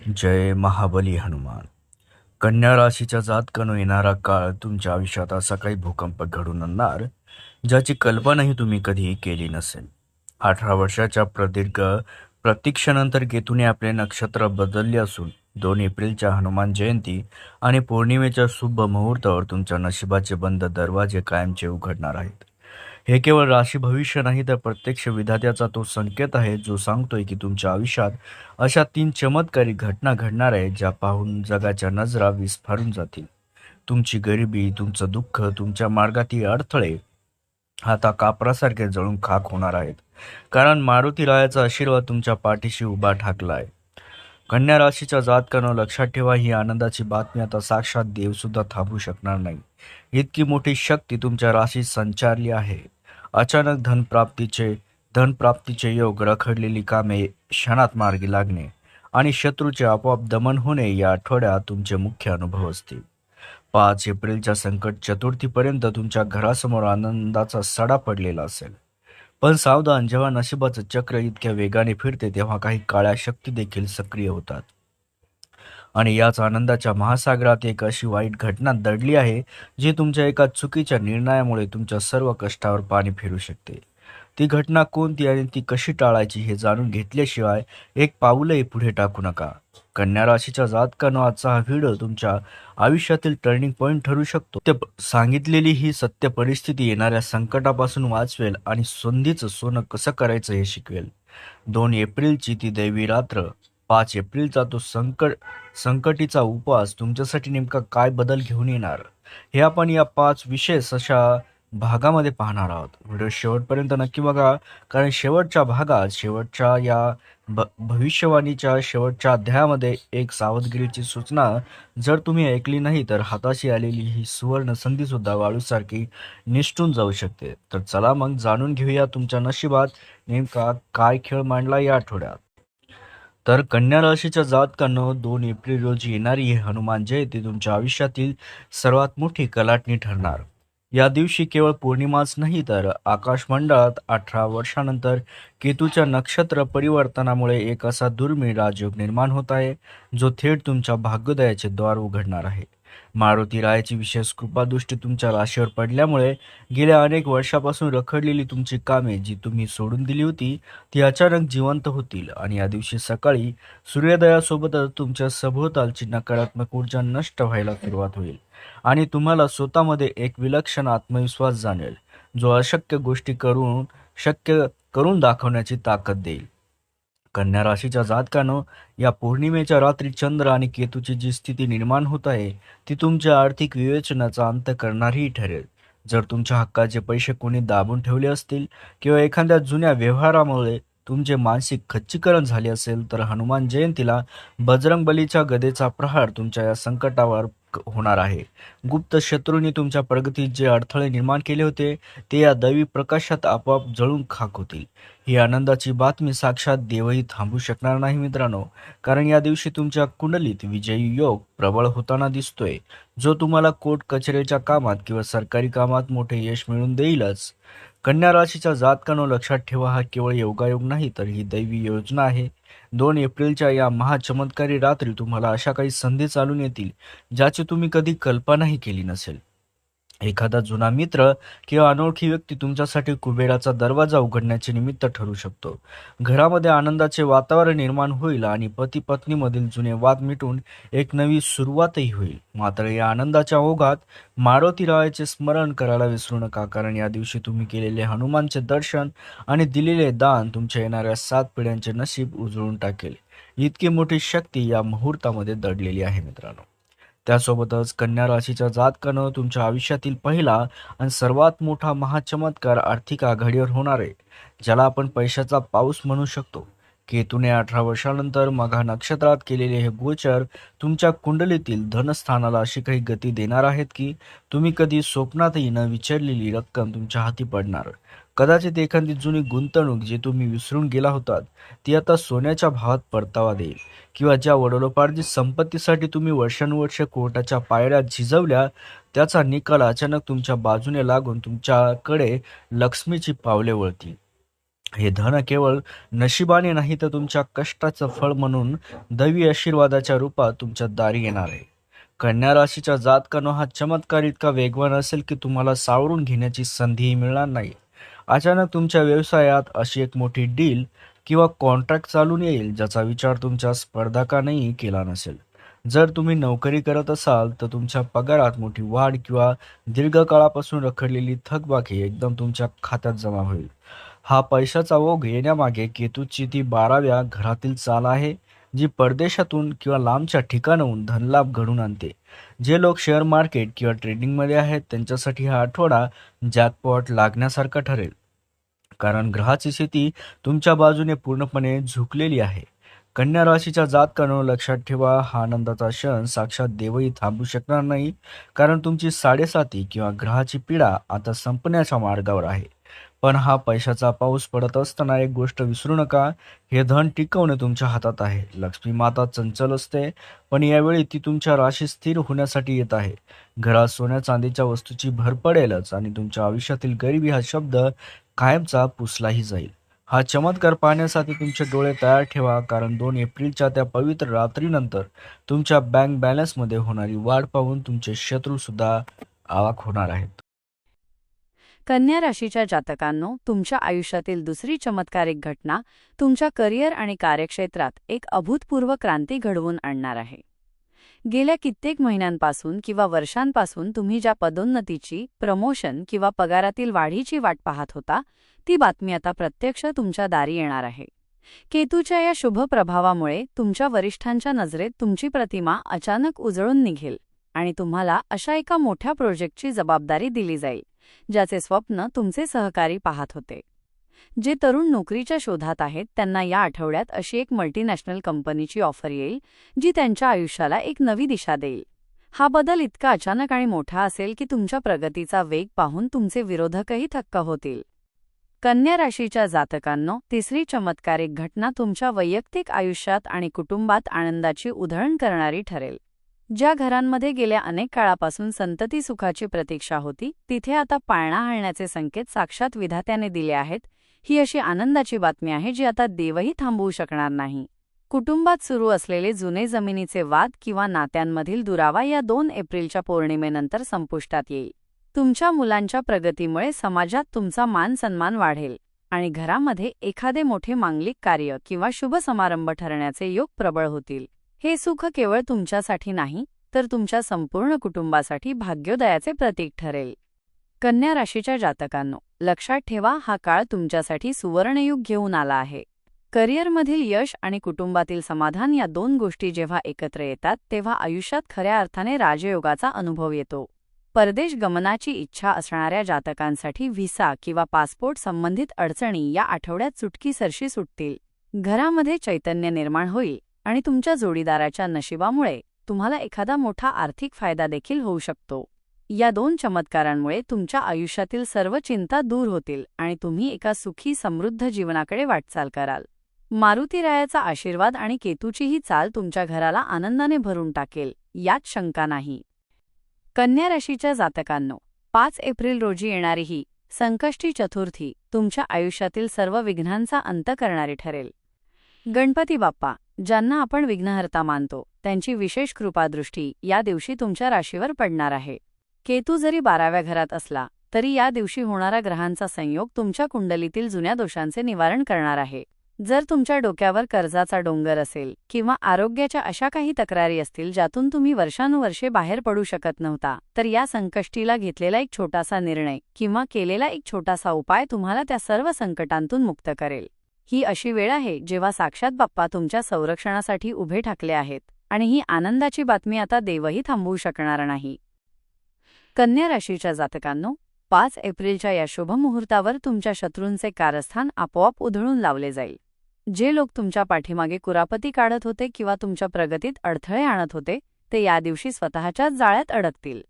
जय महाबली हनुमान. कन्या राशीच्या जातकानं येणारा काळ तुमच्या आयुष्यात असा काही भूकंप घडून आणणार ज्याची कल्पनाही तुम्ही कधीही केली नसेल. 18 वर्षाच्या प्रदीर्घ प्रतीक्षेनंतर केतूने आपले नक्षत्र बदलले असून 2 एप्रिलच्या हनुमान जयंती आणि पौर्णिमेच्या शुभ मुहूर्तावर तुमच्या नशिबाचे बंद दरवाजे कायमचे उघडणार आहेत. हे केवळ राशी भविष्य नाही तर प्रत्यक्ष विधात्याचा तो संकेत आहे जो सांगतोय की तुमच्या आयुष्यात अशा 3 चमत्कारी घटना घडणार आहेत ज्या पाहून जगाच्या नजरा विस्फारून जातील. तुमची गरिबी, तुमचं दुःख, तुमच्या मार्गातील अडथळे आता कापरासारखे जळून खाक होणार आहेत. कारण मारुती रायाचा आशीर्वाद तुमच्या पाठीशी उभा ठाकला आहे. कन्या राशीच्या जातकानं लक्षात ठेवा, ही आनंदाची बातमी आता साक्षात देव सुद्धा थांबवू शकणार नाही. इतकी मोठी शक्ती तुमच्या राशीत संचारली आहे. अचानक धनप्राप्तीचे योग, रखडलेली कामे क्षणात मार्गी लागणे आणि शत्रूचे आपोआप दमन होणे या आठवड्यात तुमचे मुख्य अनुभव असतील. 5 एप्रिलच्या संकट चतुर्थीपर्यंत तुमच्या घरासमोर आनंदाचा सडा पडलेला असेल. पण सावधान, जेव्हा नशिबाचं चक्र इतक्या वेगाने फिरते तेव्हा काही काळ्या शक्ती देखील सक्रिय होतात आणि याच आनंदाच्या महासागरात एक अशी वाईट घटना दडली आहे जी तुमच्या एका चुकीच्या निर्णयामुळे तुमच्या सर्व कष्टावर पाणी फिरू शकते. ती घटना कोणती आणि ती कशी टाळायची हे जाणून घेतल्याशिवाय एक पाऊलही पुढे टाकू नका. कन्या राशीच्या जातकानं आजचा हा व्हिडिओ तुमच्या आयुष्यातील टर्निंग पॉइंट ठरू शकतो. सांगितलेली ही सत्य परिस्थिती येणाऱ्या संकटापासून वाचवेल आणि संधीचं सोनं कसं करायचं हे शिकवेल. 2 एप्रिलची ती दैवी रात्र, 5 एप्रिलचा तो संकटीचा उपवास तुमच्यासाठी नेमका काय बदल घेऊन येणार हे आपण या 5 विशेष अशा भागामध्ये पाहणार आहोत. व्हिडिओ शेवटपर्यंत नक्की बघा, कारण शेवटच्या भागात, शेवटच्या या भविष्यवाणीच्या शेवटच्या अध्यायामध्ये एक सावधगिरीची सूचना जर तुम्ही ऐकली नाही तर हाताशी आलेली ही सुवर्ण संधी सुद्धा वाळूसारखी निसटून जाऊ शकते. तर चला मग जाणून घेऊया तुमच्या नशिबात नेमका काय खेळ मांडला या आठवड्यात. तर कन्या राशीच्या जातकानं 2 एप्रिल रोजी येणारी ही हनुमान जयंती तुमच्या आयुष्यातील सर्वात मोठी कलाटणी ठरणार. या दिवशी केवळ पौर्णिमाच नाही तर आकाशमंडळात 18 वर्षानंतर केतूच्या नक्षत्र परिवर्तनामुळे एक असा दुर्मिळ राजयोग निर्माण होत आहे जो थेट तुमच्या भाग्योदयाचे द्वार उघडणार आहे. मारुती रायाची विशेष कृपादृष्टी तुमच्या राशीवर पडल्यामुळे गेल्या अनेक वर्षापासून रखडलेली तुमची कामे जी तुम्ही सोडून दिली होती ती अचानक जिवंत होतील आणि या दिवशी सकाळी सूर्योदयासोबतच तुमच्या सभोवतालची नकारात्मक ऊर्जा नष्ट व्हायला सुरुवात होईल आणि तुम्हाला स्वतःमध्ये एक विलक्षण आत्मविश्वास जाणवेल जो अशक्य गोष्टी शक्य करून दाखवण्याची ताकद देईल. कन्या राशीच्या जातकानं या पौर्णिमेच्या रात्री चंद्र आणि केतूची जी स्थिती निर्माण होत आहे ती तुमच्या आर्थिक विवेचनाचा अंत करणारीही ठरेल. जर तुमच्या हक्काचे पैसे कोणी दाबून ठेवले असतील किंवा एखाद्या जुन्या व्यवहारामुळे तुमचे मानसिक खच्चीकरण झाले असेल तर हनुमान जयंतीला बजरंग बलीच्या गदेचा प्रहार तुमच्या या संकटावर होणार आहे. गुप्त शत्रूंनी तुमच्या प्रगतीत जे अडथळे निर्माण केले होते ते या दैवी प्रकाशात आपोआप जळून खाक होतील. ही आनंदाची बातमी साक्षात देवही थांबू शकणार नाही मित्रांनो, कारण या दिवशी तुमच्या कुंडलीत विजयी योग प्रबळ होताना दिसतोय जो तुम्हाला कोर्ट कचेरीच्या कामात किंवा सरकारी कामात मोठे यश मिळवून देईलच. कन्या राशीच्या जातकानं लक्षात ठेवा, हा केवळ योगायोग नाही तर ही दैवी योजना आहे. 2 एप्रिलच्या या महाचमत्कारी रात्री तुम्हाला अशा काही संधी चालून येतील ज्याची तुम्ही कधी कल्पनाही केली नसेल. एखादा जुना मित्र किंवा अनोळखी व्यक्ती तुमच्यासाठी कुबेराचा दरवाजा उघडण्याचे निमित्त ठरू शकतो. घरामध्ये आनंदाचे वातावरण निर्माण होईल आणि पती पत्नीमधील जुने वाद मिटून एक नवी सुरुवातही होईल. मात्र या आनंदाच्या ओघात मारुती रायाचे स्मरण करायला विसरू नका, कारण या दिवशी तुम्ही केलेले हनुमानचे दर्शन आणि दिलेले दान तुमच्या येणाऱ्या 7 पिढ्यांचे नशीब उजळून टाकेल. इतकी मोठी शक्ती या मुहूर्तामध्ये दडलेली आहे मित्रांनो. त्यासोबतच कन्या राशीच्या जातकानं तुमच्या आयुष्यातील पहिला आणि सर्वात मोठा महाचमत्कार आर्थिक आघाडीवर होणार आहे, ज्याला आपण पैशाचा पाऊस म्हणू शकतो. केतूने 18 वर्षानंतर मघा नक्षत्रात केलेले हे गोचर तुमच्या कुंडलीतील धनस्थानाला अशी काही गती देणार आहेत की तुम्ही कधी स्वप्नातही न विचारलेली रक्कम तुमच्या हाती पडणार. कदाचित एखादी जुनी गुंतवणूक जी तुम्ही विसरून गेला होतात ती आता सोन्याच्या भावात परतावा देईल, किंवा ज्या वडिलोपार्जित संपत्तीसाठी तुम्ही वर्षानुवर्षे कोर्टाच्या पायऱ्या झिजवल्या त्याचा निकाल अचानक तुमच्या बाजूने लागून तुमच्याकडे लक्ष्मीची पावले वळतील. हे धन केवळ नशिबाने नाही तर तुमच्या कष्टाचं फळ म्हणून दैवी आशीर्वादाच्या रूपात तुमच्या दारी येणार आहे. कन्या राशीच्या जातकानो हा चमत्कार इतका वेगवान असेल की तुम्हाला सावरून घेण्याची संधीही मिळणार नाही. अचानक तुमच्या व्यवसायात अशी एक मोठी डील किंवा कॉन्ट्रॅक्ट चालून येईल ज्याचा विचार तुमच्या स्पर्धकांनीही केला नसेल. जर तुम्ही नोकरी करत असाल तर तुमच्या पगारात मोठी वाढ किंवा दीर्घकाळापासून रखडलेली थकबाकी एकदम तुमच्या खात्यात जमा होईल. हा पैशाचा ओघ येण्यामागे केतूची ती 12व्या घरातील चाल आहे, जी परदेशातून किंवा लांबच्या ठिकाणाहून धनलाभ घडवून आणते. जे लोक शेअर मार्केट किंवा ट्रेडिंगमध्ये आहेत त्यांच्यासाठी हा आठवडा जॅकपॉट लागण्यासारखा ठरेल. कारण ग्रहाची स्थिती तुमच्या बाजूने पूर्णपणे झुकलेली आहे. कन्या राशीच्या जातकांनो लक्षात ठेवा, हा आनंदाचा क्षण साक्षात देवही थांबू शकणार नाही. कारण तुमची साडेसाती किंवा ग्रहाची पीडा आता संपण्याच्या मार्गावर आहे. पण हा पैशाचा पाऊस पडत असताना एक गोष्ट विसरू नका, हे धन टिकवणे तुमच्या हातात आहे. लक्ष्मी माता चंचल असते, पण यावेळी ती तुमच्या राशीत स्थिर होण्यासाठी येत आहे. घरात सोन्या चांदीच्या वस्तूची भर पडेलच आणि तुमच्या आयुष्यातील गरिबी हा शब्द कायमचा पुसलाही जाईल. हा चमत्कार पाहण्यासाठी तुमचे डोळे तयार ठेवा, कारण 2 एप्रिलच्या त्या पवित्र रात्रीनंतर तुमच्या बँक बॅलन्समध्ये होणारी वाढ पाहून तुमचे शत्रू सुद्धा अवाक होणार आहेत. कन्या राशीच्या जातकांनो, तुमच्या आयुष्यातील दुसरी चमत्कारिक घटना तुमच्या करिअर आणि कार्यक्षेत्रात एक अभूतपूर्व क्रांती घडवून आणणार आहे. गेल्या कित्येक महिन्यांपासून किंवा वर्षांपासून तुम्ही ज्या पदोन्नतीची, प्रमोशन किंवा पगारातील वाढीची वाट पाहत होता, ती बातमी आता प्रत्यक्ष तुमच्या दारी येणार आहे. केतूच्या या शुभ प्रभावामुळे तुमच्या वरिष्ठांच्या नजरेत तुमची प्रतिमा अचानक उजळून निघेल आणि तुम्हाला अशा एका मोठ्या प्रोजेक्टची जबाबदारी दिली जाईल ज्याचे स्वप्न तुमचे सहकारी पाहत होते. जे तरुण नोकरीच्या शोधात आहेत त्यांना या आठवड्यात अशी एक मल्टीनॅशनल कंपनीची ऑफर येईल जी त्यांच्या आयुष्याला एक नवी दिशा देईल. हा बदल इतका अचानक आणि मोठा असेल की तुमच्या प्रगतीचा वेग पाहून तुमचे विरोधकही थक्क होतील. कन्या राशीच्या जातकांनो, तिसरी चमत्कारिक घटना तुमच्या वैयक्तिक आयुष्यात आणि कुटुंबात आनंदाची उधळण करणारी ठरेल. ज्या घरांमध्ये गेल्या अनेक काळापासून संतती सुखाची प्रतीक्षा होती, तिथे आता पाळणा हलण्याचे संकेत साक्षात विधात्याने दिले आहेत. ही अशी आनंदाची बातमी आहे जी आता देवही थांबवू शकणार नाही. कुटुंबात सुरू असलेले जुने जमिनीचे वाद किंवा नात्यांमधील दुरावा या 2 एप्रिलच्या पौर्णिमेनंतर संपुष्टात येईल. तुमच्या मुलांच्या प्रगतीमुळे समाजात तुमचा मान सन्मान वाढेल आणि घरामध्ये एखादे मोठे मांगलिक कार्य किंवा शुभ समारंभ ठरण्याचे योग प्रबळ होतील. हे सुख केवळ तुमच्यासाठी नाही तर तुमच्या संपूर्ण कुटुंबासाठी भाग्योदयाचे प्रतीक ठरेल. कन्या राशीच्या जातकांनो, लक्षात ठेवा, हा काळ तुमच्यासाठी सुवर्णयुग घेऊन आला आहे. करिअरमधील यश आणि कुटुंबातील समाधान या 2 गोष्टी जेव्हा एकत्र येतात तेव्हा आयुष्यात खऱ्या अर्थाने राजयोगाचा अनुभव येतो. परदेश गमनाची इच्छा असणाऱ्या जातकांसाठी व्हिसा किंवा पासपोर्ट संबंधित अडचणी या आठवड्यात चुटकीसरशी सुटतील. घरामध्ये चैतन्य निर्माण होईल आणि तुमच्या जोडीदाराच्या नशिबामुळे तुम्हाला एखादा मोठा आर्थिक फायदा देखील होऊ शकतो. या 2 चमत्कारांमुळे तुमच्या आयुष्यातील सर्व चिंता दूर होतील आणि तुम्ही एका सुखी समृद्ध जीवनाकडे वाटचाल कराल. मारुतीरायाचा आशीर्वाद आणि केतूची ही चाल तुमच्या घराला आनंदाने भरून टाकेल, यात शंका नाही. कन्या राशीच्या जातकांनो, 5 एप्रिल रोजी येणारी ही संकष्टी चतुर्थी तुमच्या आयुष्यातील सर्व विघ्नांचा अंत करणारी ठरेल. गणपती बाप्पा, ज्यांना आपण विघ्नहर्ता मानतो, त्यांची विशेष कृपादृष्टी या दिवशी तुमच्या राशीवर पडणार आहे. केतू जरी 12व्या घरात असला तरी या दिवशी होणारा ग्रहांचा संयोग तुमच्या कुंडलीतील जुन्या दोषांचे निवारण करणार आहे. जर तुमच्या डोक्यावर कर्जाचा डोंगर असेल किंवा आरोग्याच्या अशा काही तक्रारी असतील ज्यातून तुम्ही वर्षानुवर्षे बाहेर पडू शकत नव्हता, तर या संकष्टीला घेतलेला एक छोटासा निर्णय किंवा केलेला एक छोटासा उपाय तुम्हाला त्या सर्व संकटांतून मुक्त करेल. ही अशी वेळ आहे जेव्हा साक्षात बाप्पा तुमच्या संरक्षणासाठी उभे ठाकले आहेत आणि ही आनंदाची बातमी आता देवही थांबवू शकणार नाही. कन्या राशीच्या जातकांनो, 5 एप्रिलच्या या शुभ मुहूर्तावर तुमच्या शत्रूंचे कारस्थान आपोआप उधळून लावले जाईल. जे लोक तुमच्या पाठीमागे कुरापती काढत होते किंवा तुमच्या प्रगतीत अडथळे आणत होते, ते या दिवशी स्वतःच्याच जाळ्यात अडकतील.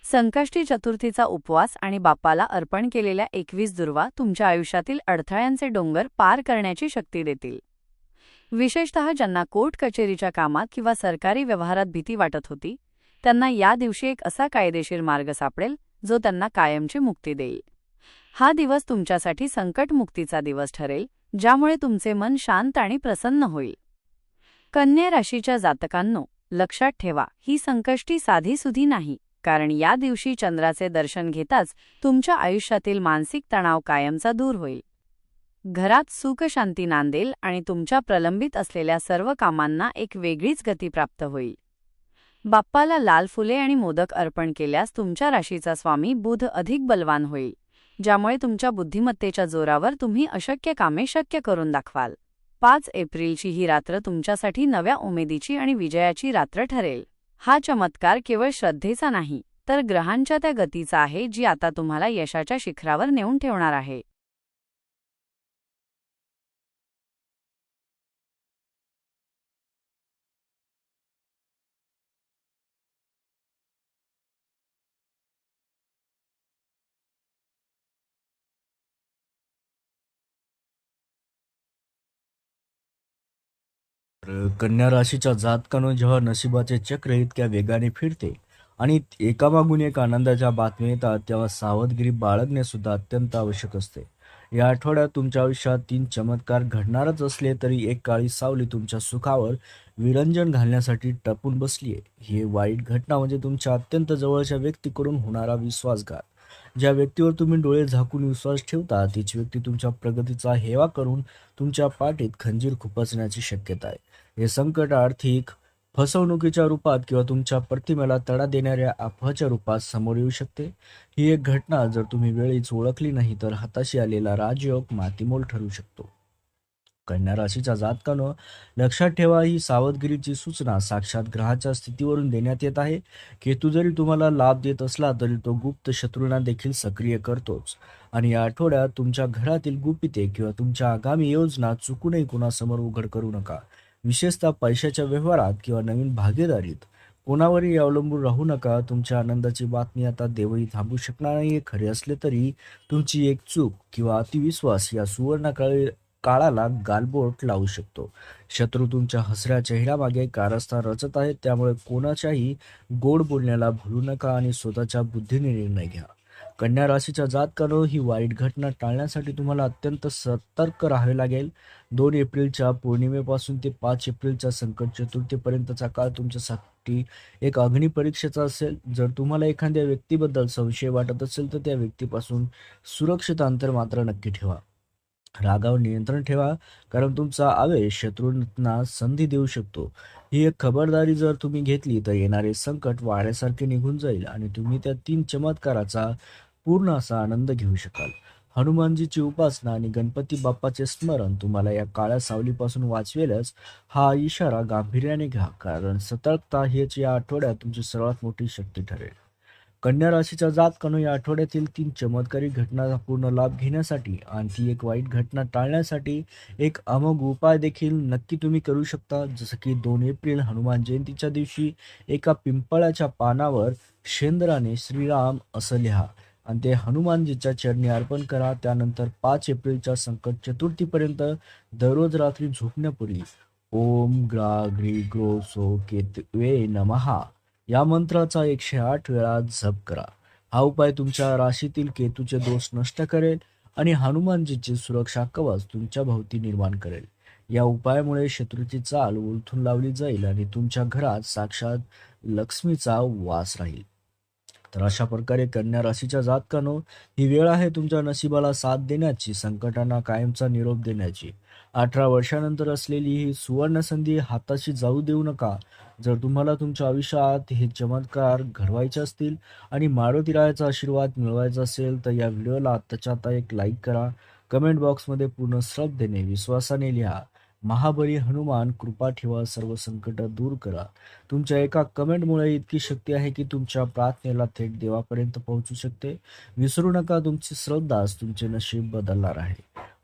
संकष्टी चतुर्थीचा उपवास आणि बाप्पाला अर्पण केलेल्या 21 दुर्वा तुमच्या आयुष्यातील अडथळ्यांचे डोंगर पार करण्याची शक्ती देतील. विशेषतः ज्यांना कोर्ट कचेरीच्या कामात किंवा सरकारी व्यवहारात भीती वाटत होती, त्यांना या दिवशी एक असा कायदेशीर मार्ग सापडेल जो त्यांना कायमची मुक्ती देईल. हा दिवस तुमच्यासाठी संकटमुक्तीचा दिवस ठरेल, ज्यामुळे तुमचे मन शांत आणि प्रसन्न होईल. कन्या राशीच्या जातकांनो, लक्षात ठेवा, ही संकष्टी साधीसुधी नाही, कारण या दिवशी चंद्राचे दर्शन घेताच तुमच्या आयुष्यातील मानसिक तणाव कायमचा दूर होईल. घरात सुखशांती नांदेल आणि तुमच्या प्रलंबित असलेल्या सर्व कामांना एक वेगळीच गती प्राप्त होईल. बाप्पाला लाल फुले आणि मोदक अर्पण केल्यास तुमच्या राशीचा स्वामी बुध अधिक बलवान होईल, ज्यामुळे तुमच्या बुद्धिमत्तेच्या जोरावर तुम्ही अशक्य कामे शक्य करून दाखवाल. 5 एप्रिलची ही रात्र तुमच्यासाठी नव्या उमेदीची आणि विजयाची रात्र ठरेल. हा चमत्कार केवळ श्रद्धेचा नाही, तर ग्रहांच्या त्या गतीचा आहे जी आता तुम्हाला यशाच्या शिखरावर नेऊन ठेवणार आहे. तर कन्या राशीच्या जातकानं जेव्हा नशिबाचे चक्र इतक्या वेगाने फिरते आणि एकामागून एक आनंदाच्या बातम्या येतात, तेव्हा सावधगिरी बाळगणे सुद्धा अत्यंत आवश्यक असते. या आठवड्यात तुमच्या आयुष्यात 3 चमत्कार घडणारच असले तरी एक काळी सावली तुमच्या सुखावर विरंजन घालण्यासाठी टपून बसलीये. ही वाईट घटना म्हणजे तुमच्या अत्यंत जवळच्या व्यक्तीकडून होणारा विश्वासघात. ज्या व्यक्तीवर तुम्ही डोळे झाकून विश्वास ठेवता, तीच व्यक्ती तुमच्या प्रगतीचा हेवा करून तुमच्या पाठीत खंजीर खुपसण्याची शक्यता आहे. हे संकट आर्थिक फसवणुकीच्या रूपात किंवा तुमच्या प्रतिमेला तडा देणाऱ्या अफवाच्या रूपात समोर येऊ शकते. ही एक घटना जर तुम्ही वेळीच ओळखली नाही तर हाताशी आलेला राजयोग मातीमोल ठरू शकतो. कन्या राशीच्या जातकानं लक्षात ठेवा, ही सावधगिरीची सूचना साक्षात ग्रहाच्या स्थितीवरून देण्यात येत आहे. केतू जरी तुम्हाला लाभ देत असला तरी तो गुप्त शत्रूंना देखील सक्रिय करतोच. आणि या आठवड्यात तुमच्या घरातील गुपिते किंवा तुमच्या आगामी योजना चुकूनही कुणासमोर उघड करू नका. विशेषतः पैशाच्या व्यवहारात किंवा नवीन भागीदारीत कोणावरही अवलंबून राहू नका. तुमच्या आनंदाची बातमी आता देवही थांबू शकणार नाही. हे खरे असले तरी तुमची एक चूक किंवा अतिविश्वास या सुवर्ण काळाला गालबोट लावू शकतो. शत्रू तुमच्या हसऱ्या चेहऱ्यामागे कारस्थान रचत आहेत, त्यामुळे कोणाच्याही गोड बोलण्याला भुलू नका आणि स्वतःच्या बुद्धीने निर्णय घ्या. कन्या राशीच्या जातकानं ही वाईट घटना टाळण्यासाठी तुम्हाला अत्यंत सतर्क राहावे लागेल. 2 एप्रिलच्या पौर्णिमेपासून ते 5 एप्रिलच्या संकट चतुर्थीपर्यंतचा काळ तुमच्यासाठी एक अग्निपरीक्षेचा असेल. जर तुम्हाला एखाद्या व्यक्तीबद्दल संशय वाटत असेल तर त्या व्यक्तीपासून सुरक्षित अंतर मात्र नक्की ठेवा. रागावर नियंत्रण ठेवा, कारण तुमचा आवेश शत्रूंना संधी देऊ शकतो. ही एक खबरदारी जर तुम्ही घेतली तर येणारे संकट वाऱ्यासारखे निघून जाईल आणि तुम्ही त्या 3 चमत्काराचा पूर्ण असा आनंद घेऊ शकाल. हनुमानजीची उपासना आणि गणपती बाप्पाचे स्मरण तुम्हाला या काळ्या सावलीपासून वाचवेलच. हा इशारा गांभीर्याने घ्या, कारण सतर्कता हीच या आठवड्यात तुमची सर्वात मोठी शक्ती ठरेल. कन्या राशीच्या जातकानं या आठवड्यातील 3 चमत्कारी घटनांचा पूर्ण लाभ घेण्यासाठी आणि ती एक वाईट घटना टाळण्यासाठी एक अमोघ उपाय देखील नक्की तुम्ही करू शकता. जसं की 2 एप्रिल हनुमान जयंतीच्या दिवशी एका पिंपळाच्या पानावर शेंद्राने श्रीराम असं लिहा आणि ते हनुमानजीच्या चरणी अर्पण करा. त्यानंतर 5 एप्रिलच्या संकट चतुर्थीपर्यंत दररोज रात्री झोपण्यापूर्वी ओम ग्रा ग्री ग्रो सो केतवे नमहा या मंत्राचा 108 वेळा जप करा. हा उपाय तुमच्या राशीतील केतूचे दोष नष्ट करेल आणि हनुमानजीचे सुरक्षा कवच तुमच्या भोवती निर्माण करेल. या उपायामुळे शत्रूची चाल उलथून लावली जाईल आणि तुमच्या घरात साक्षात लक्ष्मीचा वास राहील. तर अशा प्रकारे कन्या राशीच्या जातकानो, ही वेळ आहे तुमच्या नशिबाला साथ देण्याची, संकटांना कायमचा निरोप देण्याची. 18 वर्षानंतर असलेली ही सुवर्ण संधी हाताशी जाऊ देऊ नका. जर तुम्हाला तुमच्या आयुष्यात हे चमत्कार घडवायचे असतील आणि मारुती रायाचा आशीर्वाद मिळवायचा असेल तर या व्हिडिओला आत्ताच्या आता एक लाईक करा. कमेंट बॉक्समध्ये पूर्ण श्रद्धेने विश्वासाने लिहा, महाबली हनुमान कृपा ठेवा, सर्व संकट दूर करा. तुमच्या एका कमेंटमुळे इतकी शक्ती आहे की तुमच्या प्रार्थनेला थेट देवापर्यंत पोहोचू शकते. विसरू नका, तुमची श्रद्धाच तुमचे नशीब बदलणार आहे.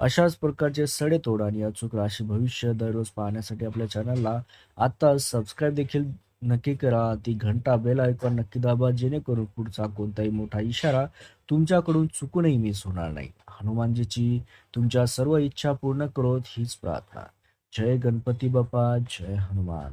अशाच प्रकारचे सडेतोड आणि अचूक राशी भविष्य दररोज पाहण्यासाठी आपल्या चॅनलला आता सबस्क्राईब देखील नक्की करा. ती घंटा बेल आयकॉन नक्की दाबा, जेणेकरून पुढचा कोणताही मोठा इशारा तुमच्याकडून चुकूनही मिस होणार नाही. हनुमानजीची तुमच्या सर्व इच्छा पूर्ण करोत हीच प्रार्थना. जय गणपती बाप्पा, जय हनुमान.